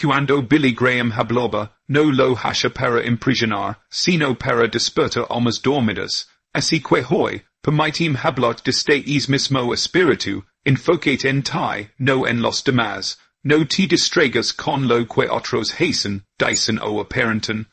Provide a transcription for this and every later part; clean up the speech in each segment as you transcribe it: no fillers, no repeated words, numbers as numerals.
Cuando Billy Graham habloba, no lo hasha para imprisionar, sino para despertar almas dormidas, así que hoy, permitim hablar de este mismo espíritu, enfocate en ti, no en los demás, no te distraigas con lo que otros hacen, dicen o aparentan.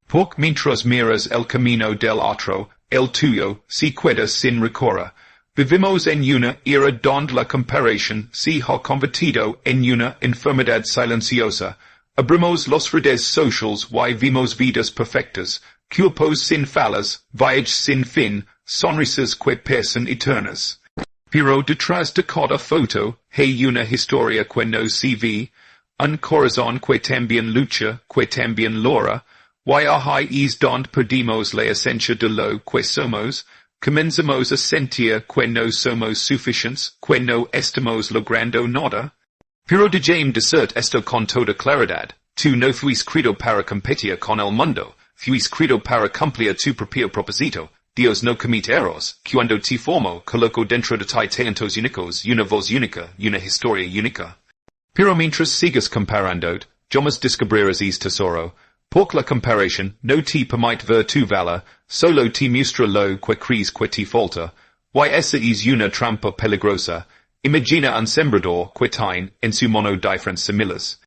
Porque mientras miras el camino del otro, el tuyo, si quedas sin recora. Vivimos en una era donde la comparación se ha convertido en una enfermedad silenciosa. Abrimos los redes socials y vimos vidas perfectas, culpos sin fallas, viajes sin fin, sonrisas que parecen eternas. Pero detrás de cada foto, hay una historia que no se ve, un corazón que también lucha, que también logra, y ahí es donde perdimos la esencia de lo que somos. Comenzamos a sentir que no somos suficientes, que no estamos logrando nada. Pero dejemos decir esto con toda claridad. Tú no fuiste creado para competir con el mundo, fuiste creado para cumplir tu propio propósito. Dios no comete errores. Cuando te formó, colocó dentro de ti talentos únicos, una voz única, una historia única. Pero mientras sigas comparando, jamás descubrirás este tesoro. Porque la comparación no te permite ver tu valor, solo te muestra lo que crees que te falta. Y esa es una trampa peligrosa. Imagina un sembrador que tiene en su mano diferentes semillas.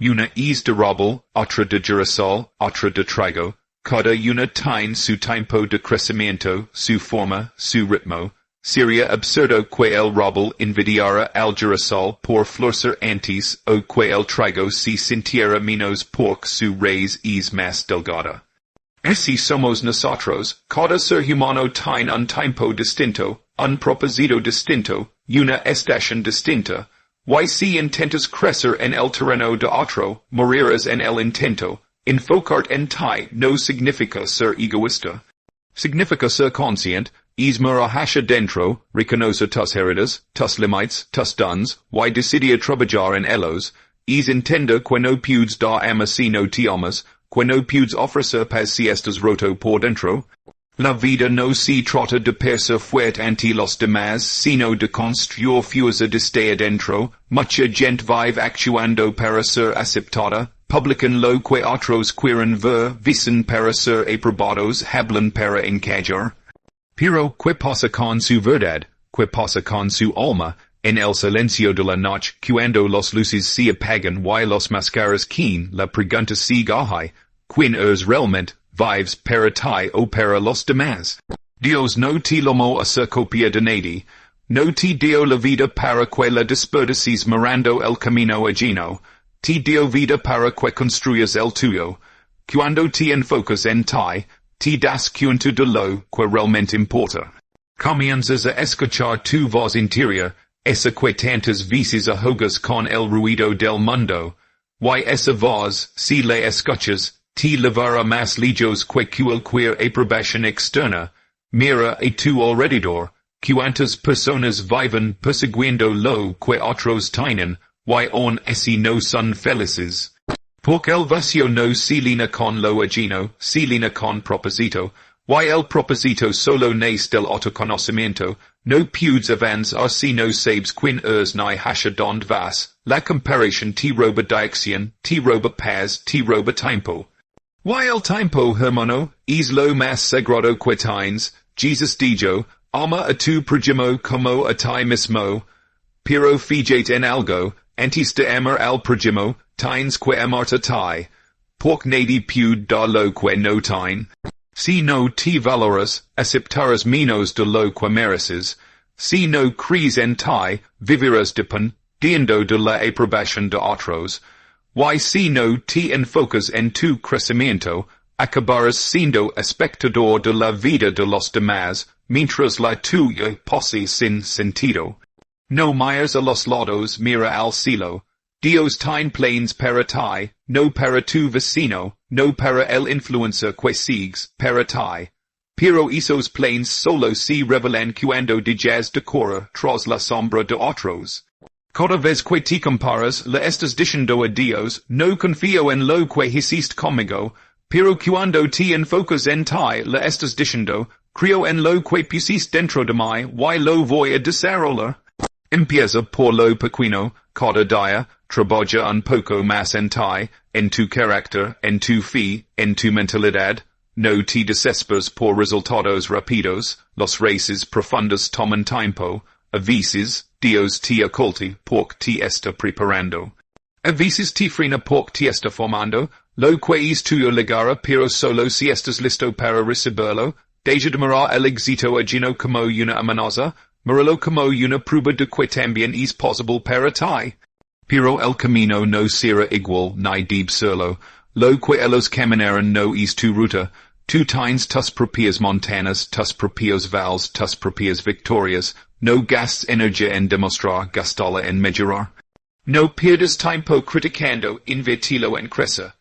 Una es de roble, otra de girasol, otra de trigo. Cada una tiene su tiempo de crecimiento, su forma, su ritmo. Sería absurdo que el roble envidiara al girasol por florecer antes o que el trigo se sintiera menos porque su raíz es más delgada. Así somos nosotros, cada ser humano tiene un tiempo distinto, un propósito distinto, una estación distinta. Y si intentas crecer en el terreno de otro, morirás en el intento. Enfocarte en ti no significa ser egoísta. Significa ser consciente, es mirar hacia dentro, reconocer tus heridas, tus limites, tus dons, y decidir trabajar en ellos, es entender que no puedes dar amor si no te amas, que no puedes ofrecer paz si estás roto por dentro. La vida no se trata de parecer fuerte ante los demás, sino de construir fuerza desde adentro. Mucha gente vive actuando para ser aceptada. Publican lo que otros quieren ver, dicen para ser aprobados, hablan para encajar. Pero, ¿qué pasa con su verdad? ¿Qué pasa con su alma? En el silencio de la noche, cuando las luces se apagan y los máscaras caen, la pregunta sigue ahí. ¿Quién eres realmente? ¿Vives para ti o para los demás? Dios no te llamó a ser copia de nadie. No te dio la vida para que la desperdicies mirando el camino ajeno. Te dio vida para que construyas el tuyo. Cuando te enfocas en ti, te das cuenta de lo que realmente importa. Comienzas a escuchar tu voz interior, esa que tantas veces ahogas con el ruido del mundo. Y esa voz, si la escuchas, te llevará más lejos que cualquier aprobación externa. Mira a tu alrededor, cuántas personas viven persiguiendo lo que otros tienen, y aún así no son felices. Porque el vacío no se llena con lo ajeno, se llena con propósito, y el propósito solo nace del autoconocimiento. No puedes avanzar si no sabes quién eres ni hacia dónde vas. La comparación te roba dirección, te roba paz, te roba tiempo. Y el tiempo, hermano, es lo más sagrado que tienes. Jesus dijo, ama a tu prójimo como a ti mismo. Pero fíjate en algo, antes de amar al prójimo, tienes que amarte a ti. Porque nadie puede dar lo que no tiene. Si no te valoras, aceptarás menos de lo que mereces. Si no crees en ti, vivirás dependiendo de la aprobación de otros. Y si no te enfocas en tu crecimiento, acabarás siendo espectador de la vida de los demás, mientras la tuya pase sin sentido. No mires a los lados, mira al cielo. Dios tiene planes para ti, no para tu vecino, no para el influencer que sigues, para ti. Pero esos planes solo se revelan cuando dejas de correr tras la sombra de otros. Cada vez que te comparas, le estás diciendo a Dios, no confío en lo que hiciste conmigo, pero cuando te enfocas en ti, le estás diciendo, creo en lo que pusiste dentro de mí, y lo voy a desarrollar. Empieza por lo pequeño, cada día, trabaja un poco más en tu carácter, en tu fe, en tu mentalidad. No te desesperes por resultados rápidos, los races profundos toman tiempo. A veces, Dios te oculta porque te está preparando. A veces te frena porque te está formando. Lo que es tuyo llegará, pero solo si estás listo para recibirlo. Deja demora el éxito allino como una amenaza. Míralo como una prueba de que también es posible para ti. Pero el camino no será igual ni debe serlo. Lo que ellos caminaron no es tu ruta. Tú tienes tus propias montañas, tus propios valles, tus propias victorias. No gastes energía en demostrar, gastala en mejorar. No pierdas tiempo criticando, invertilo en crecer.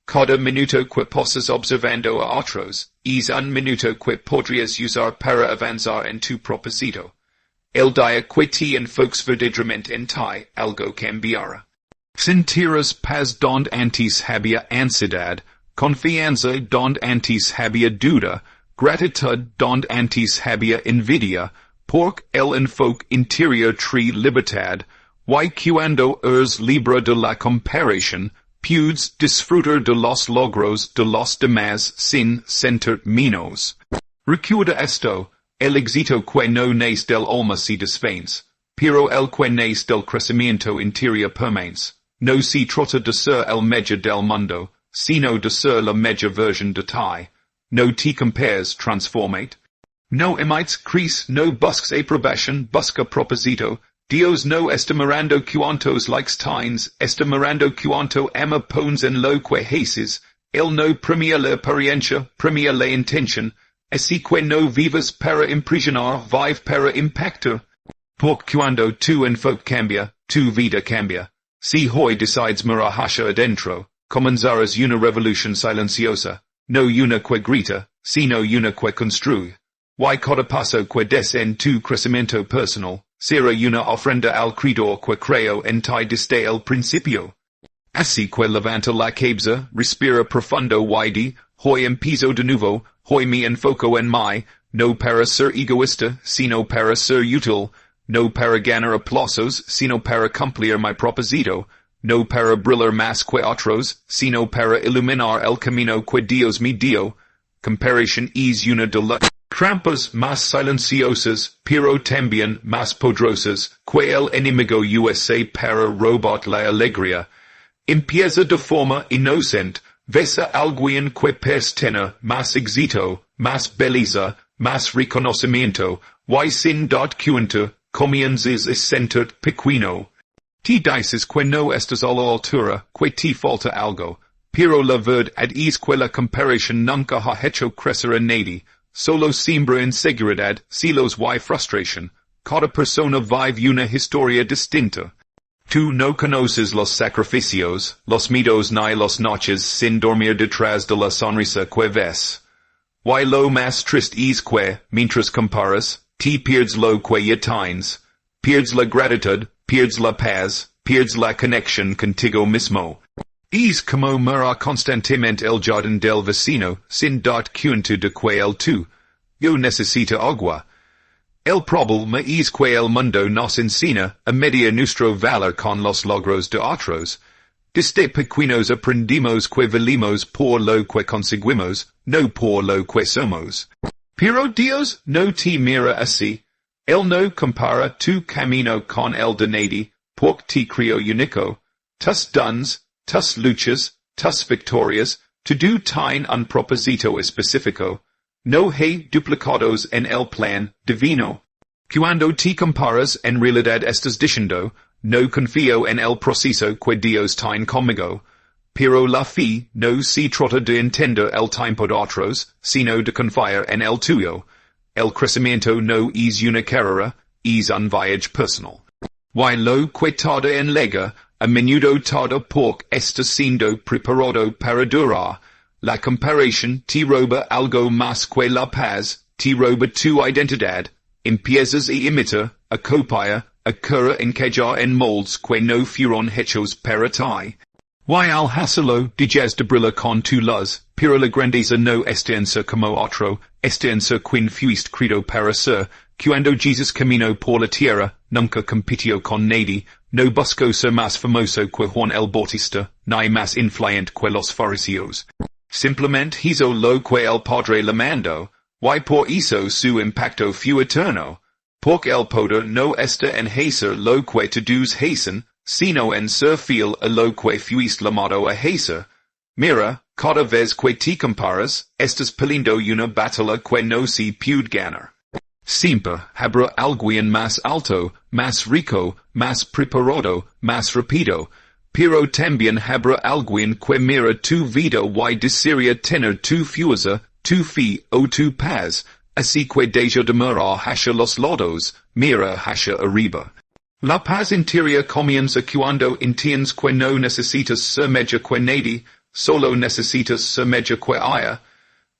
Cada minuto que pasas observando a otros, es un minuto que podrías usar para avanzar en tu propósito. El día que te enfoques verdaderamente en ti, algo cambiará. Sentirás paz donde antes había ansiedad, confianza donde antes había duda, gratitud donde antes había envidia, porque el enfoque interior trae libertad, y cuando eres libre de la comparación, puedes disfrutar de los logros de los demás sin sentir menos. Recuerda esto, el éxito que no nace del alma se desvanece, pero el que nace del crecimiento interior permanece. No se trata de ser el mejor del mundo, sino de ser la mejor versión de ti. No te compares, transformate. No imites, crees, no busques aprobación, busca propósito. Dios no está mirando cuantos likes tienes, está mirando cuanto ama pones en lo que haces. Él no premia la apariencia, premia la intención. Así que no vivas para impresionar, vive para impactar. Porque cuando tu enfoque cambia, tu vida cambia. Si hoy decides mirar hacia adentro, comenzarás una revolución silenciosa, no una que grita, sino una que construye. Y cada paso que des en tu crecimiento personal, será una ofrenda al creador que creó en ti desde el principio. Así que levanta la cabeza, respira profundo y di, hoy empiezo de nuevo, hoy me enfoco en mí, no para ser egoísta, sino para ser útil, no para ganar aplausos, sino para cumplir mi propósito, no para brillar más que otros, sino para iluminar el camino que Dios me dio. Comparación es una de las trampas más silenciosas, pero también más poderosas, que el enemigo usa para robar la alegría. Empieza de forma inocente, ves a alguien que parece tener más éxito, más belleza, más reconocimiento, y sin dar cuenta, comienzas a sentir pequeño. Te dices que no estás a la altura, que te falta algo, pero la verdad es que la comparación nunca ha hecho crecer a nadie, solo siembra inseguridad, celos y frustración. Cada persona vive una historia distinta. Tú no conoces los sacrificios, los miedos ni las noches sin dormir detrás de la sonrisa que ves. Y lo más triste es que, mientras comparas, te pierdes lo que ya tienes. Pierdes la gratitud, pierdes la paz, pierdes la conexión contigo mismo. Es como mirar constantemente el jardín del vecino, sin dar cuenta de que el tú. Yo necesito agua. El problema es que el mundo nos enseña a medir nuestro valor con los logros de otros. Desde pequeños aprendimos que valemos por lo que conseguimos, no por lo que somos. Pero Dios no te mira así. Él no compara tu camino con el de nadie, porque te creó único. Tus dones, tus luchas, tus victorias, tú tienen un propósito específico. No hay duplicados en el plan divino. Cuando te comparas, en realidad estás diciendo, no confío en el proceso que Dios tiene conmigo. Pero la fe no se trata de entender el tiempo de otros, sino de confiar en el tuyo. El crecimiento no es una carrera, es un viaje personal. Y lo que tarda en llegar, a menudo tarda porque está siendo preparado para durar. La comparación te roba algo más que la paz, te roba tu identidad. Empiezas a imitar, a copiar, a querer encajar en moldes que no fueron hechos para ti. Y al hacerlo, dejas de brillar con tu luz, pero la grandeza no está en ser como otro, está en ser quien fuiste creado para ser. Cuando Jesus caminó por la tierra, nunca compitio con nadie, no busco ser más famoso que Juan el Bautista, ni más influente que los fariseos. Simplemente hizo lo que el Padre le mandó, y por eso su impacto fue eterno. Porque el poder no está en hacer lo que todos hacen, sino en ser fiel a lo que fuiste llamado a hacer. Mira, cada vez que te comparas, estás peleando una batalla que no se puede ganar. Siempre habrá alguien más alto, más rico, más preparado, más rápido, pero también habrá alguien que mira tu vida y desea tener tu fuerza, tu fe o tu paz, así que deja de mirar hacia los lados, mira hacia arriba. La paz interior comienza cuando entiendes que no necesitas ser mejor que nadie, solo necesitas ser mejor que ella.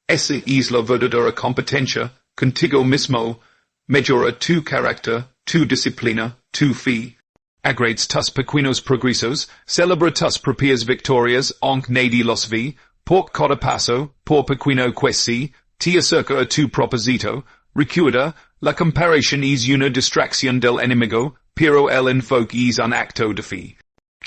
Esa es la verdadera competencia, contigo mismo. Mejora tu carácter, tu disciplina, tu fe. Agrades tus pequeños progresos, celebra tus propias victorias, aunque nadie los ve, por cada paso, por pequeño que sea, te acerca a tu propósito. Recuerda, la comparación es una distracción del enemigo, pero el enfoque es un acto de fe.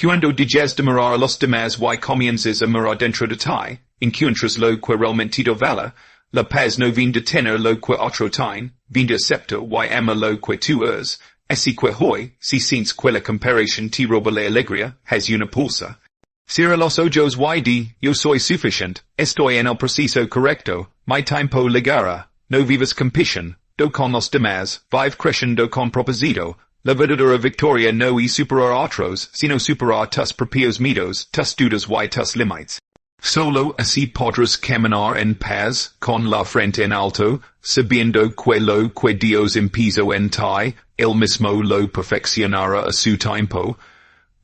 Cuando dejas de mirar a los demás y comienzas a mirar dentro de ti, encuentras lo que realmente vale. La paz no viene de tener lo que otro tiene, viene de aceptar y amar lo que tú eres. Así que hoy, si sientes que la comparación te roba la alegría, haz una pausa. Cierra los ojos y di, yo soy suficiente, estoy en el proceso correcto, mi tiempo llegará, no vivas competición, do con los demás, vive creciendo con propósito. La verdadera victoria no es superar a otros, sino superar tus propios miedos, tus dudas y tus límites. Solo así podrás caminar en paz, con la frente en alto, sabiendo que lo que Dios impuso en ti, él mismo lo perfeccionará a su tiempo.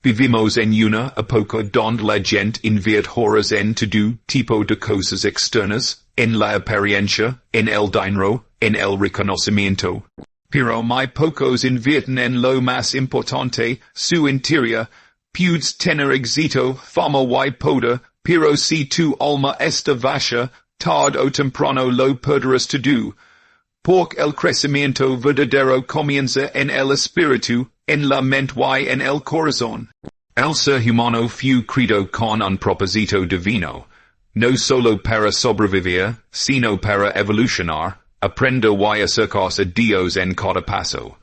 Vivimos en una época donde la gente invierte horas en todo tipo de cosas externas, en la apariencia, en el dinero, en el reconocimiento. Pero muy pocos invierten en lo más importante, su interior. Puedes tener éxito, fama y poder, pero si tu alma está vacía, tarde o temprano lo perderás todo. Porque el crecimiento verdadero comienza en el espíritu, en la mente y en el corazón. El ser humano fue creado con un propósito divino, no solo para sobrevivir, sino para evolucionar, aprender y acercarse a Dios en cada paso.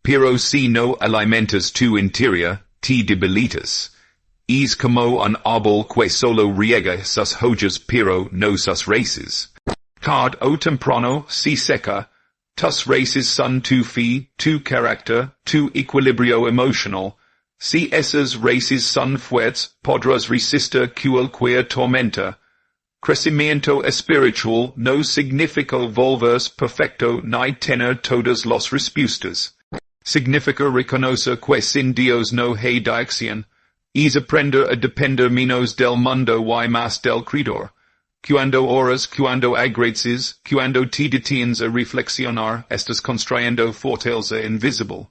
Pero si no alimentas tu interior, te debilitas. Es como un árbol que solo riega sus hojas pero no sus raíces. Tarde o temprano se seca. Tus raíces son tu fe, tu carácter, tu equilibrio emocional. Si esas raíces son fuertes, podrás resistir cualquier tormenta. Crecimiento espiritual no significa volverse perfecto ni tener todas las respuestas. Significa reconocer que sin Dios no hay dirección. Es aprender a depender menos del mundo y más del Creador. Cuando oras, cuando agradeces, cuando te detienes a reflexionar, estás construyendo fortaleza invisible.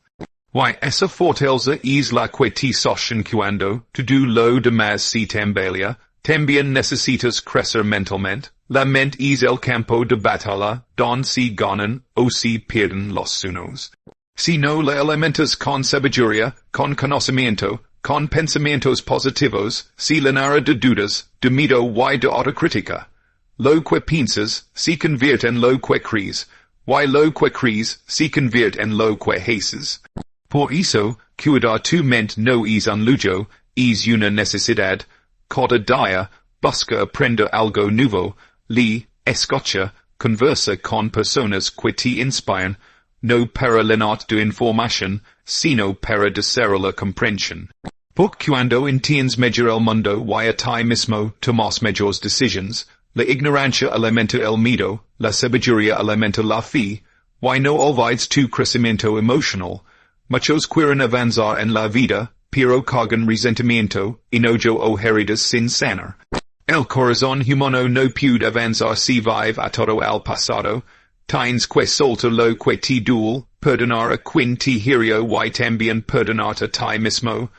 Y esa fortaleza es la que te sostiene cuando todo lo demás se tambalea. También necesitas crecer mentalmente. La mente es el campo de batalla, donde se ganan o se pierden los unos. Si no la alimentas con sabiduría, con conocimiento, con pensamientos positivos, se llenará de dudas, de miedo y de autocrítica. Lo que piensas se convierte en lo que crees, y lo que crees se convierte en lo que haces. Por eso, cuidar tu mente no es un lujo, es una necesidad. Cada día, busca aprender algo nuevo, lee, escucha, conversa con personas que te inspiran, no para llenarte de información, sino para desear la comprensión. Porque cuando entiendes mejor el mundo y a ti mismo, tomas mejores decisiones. La ignorancia alimenta el miedo, la sabiduría alimenta la fe, y no olvides tu crecimiento emocional. Muchos quieren avanzar en la vida, pero cargan resentimiento, enojo o heridas sin sanar. El corazón humano no puede avanzar si vive atado al pasado. Tienes que soltar lo que te duele, perdonar a quien te hirió y también perdonarte a ti mismo.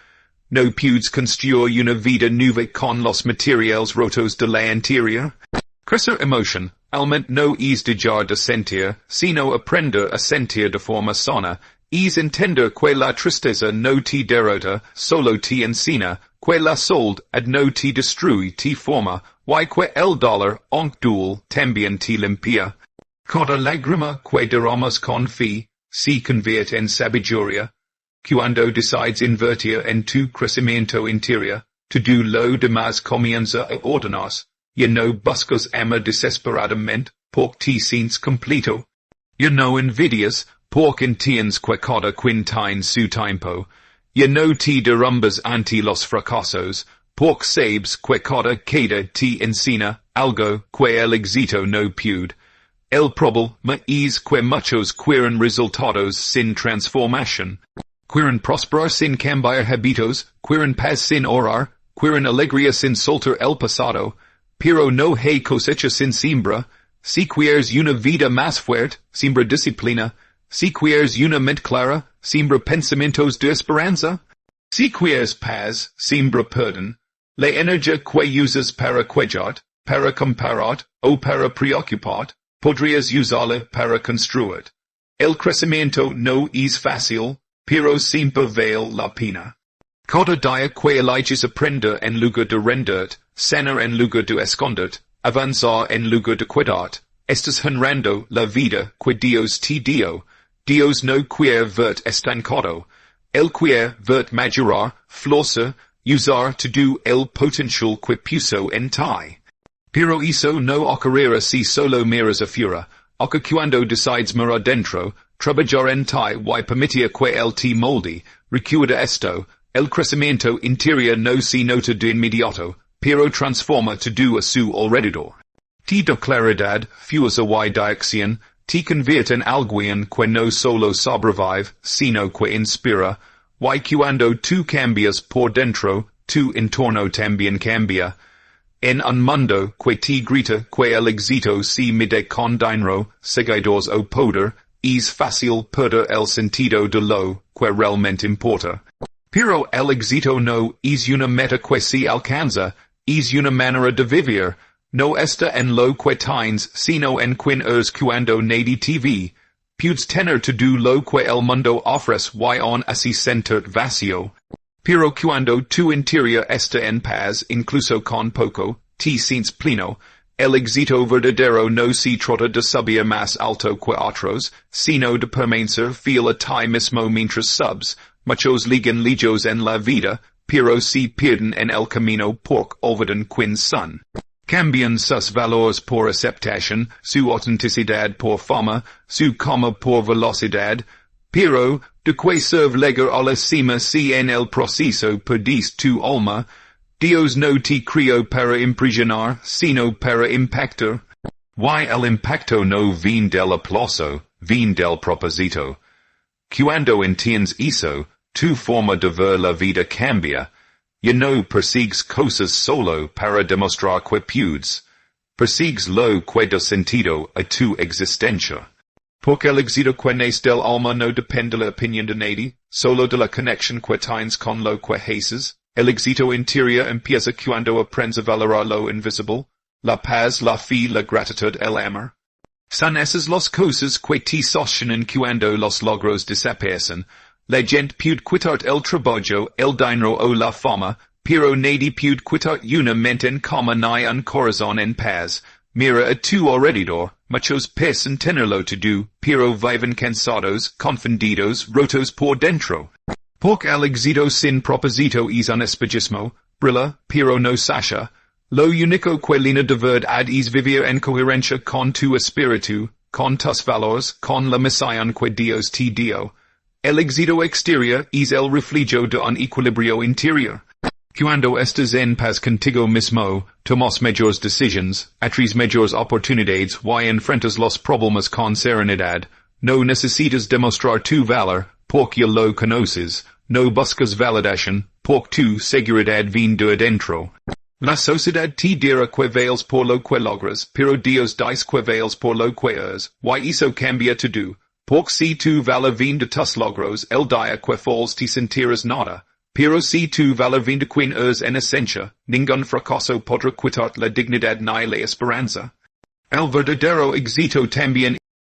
No puedes construir una vida nueva con los materiales rotos de la anterior. Crecer emoción, alma no es dejar de sentir, sino aprender a sentir de forma sana. es entender que la tristeza no te derrota, solo te encina, que la sold ad no te destruye te forma, y que el dolor, aunque dual, también te limpia. Cada lágrima que derramas con fe, se convierte en sabiduría. Cuando decides invertir en tu crecimiento interior, todo lo demás comienza a ordenarse. Ya no buscas amar desesperadamente, porque te sientes completo. Ya no envidias, porque entiendes que cada quien tiene su tiempo. Ya no te derrumbas ante los fracasos, porque sabes que cada queda te enseña algo que el éxito no puede. El problema es que muchos quieren resultados sin transformación. Quieren prosperar sin cambiar hábitos, quieren paz sin orar, quieren alegría sin soltar el pasado, pero no hay cosecha sin siembra. Si quieres una vida más fuerte, siembra disciplina. Si quieres una mente clara, siembra pensamientos de esperanza. Si quieres paz, siembra perdón. La energía que usas para quejarte, para compararte, o para preocuparte, podrías usarla para construir. El crecimiento no es fácil, pero siempre vale la pena. Cada día que eliges aprender en lugar de renderte, sanar en lugar de esconderte, avanzar en lugar de cuidarte, estás honrando la vida que Dios te dio. Dios no quiere verte estancado. Él quiere verte madurar, florecer, usar todo el potencial que puso en ti. Pero eso no ocurrirá si solo miras afuera, o que cuando decides mirar dentro, trabajar en ti y permitir que él te molde. Recuerda esto, el crecimiento interior no se nota de inmediato, pero transforma todo a su alrededor. Te da claridad, fuerza y dirección, te convierte en alguien que no solo sobrevive, sino que inspira, y cuando tú cambias por dentro, tu entorno también cambia. En un mundo que te grita que el éxito se mide con dinero, seguidores o poder, es fácil perder el sentido de lo que realmente importa. Pero el éxito no es una meta que se alcanza, es una manera de vivir. No está en lo que tienes, sino en quien eres cuando nadie te ve. Puedes tener todo lo que el mundo ofrece y aún así sentirte vacío. Pero cuando tu interior está en paz, incluso con poco, te sientes pleno. El éxito verdadero no se trata de subir más alto que otros, sino de permanecer fiel a ti mismo mientras subes. Muchos ligan lejos en la vida, pero se pierden en el camino porque olvidan quiénes son. Cambian sus valores por aceptación, su autenticidad por fama, su coma por velocidad, pero, de que sirve llegar a la cima si en el proceso perdiste tu alma. Dios no te crió para impresionar, sino para impactar. Y el impacto no viene del aplauso, viene del propósito. Cuando entiendes eso, tu forma de ver la vida cambia. Ya no persigues cosas solo para demostrar que puedes. Persigues lo que da sentido a tu existencia. Porque el éxito que nace del alma no depende de la opinión de nadie, solo de la conexión que tienes con lo que haces. El éxito interior empieza cuando aprendes a valorar lo invisible, la paz, la fe, la gratitud, el amor. Son esas las cosas que te sostienen cuando los logros desaparecen. La gente puede quitar el trabajo, el dinero o la fama, pero nadie puede quitar una mente en calma ni un corazón en paz. Mira a tu alrededor, muchos parecen tenerlo todo, pero viven cansados, confundidos, rotos por dentro. Porque el éxito sin propósito es un espejismo, brilla, pero no sacia. Lo único que lina de verdad es vivir en coherencia con tu espíritu, con tus valores, con la misión que Dios te dio. El éxito exterior es el reflejo de un equilibrio interior. Cuando estás en paz contigo mismo, tomas mejores decisiones, atraes mejores oportunidades y enfrentas los problemas con serenidad. No necesitas demostrar tu valor, porque lo conoces. No buscas validación, porque tu seguridad viene de adentro. La sociedad te dirá que vales por lo que logras, pero Dios dice que vales por lo que eres, y eso cambia todo. Porque si tu valor viene de tus logros, el día que falls te sentirás nada. Pero si tu valor viene de quien eres en esencia, ningún fracaso podrá quitar la dignidad ni la esperanza. El verdadero éxito también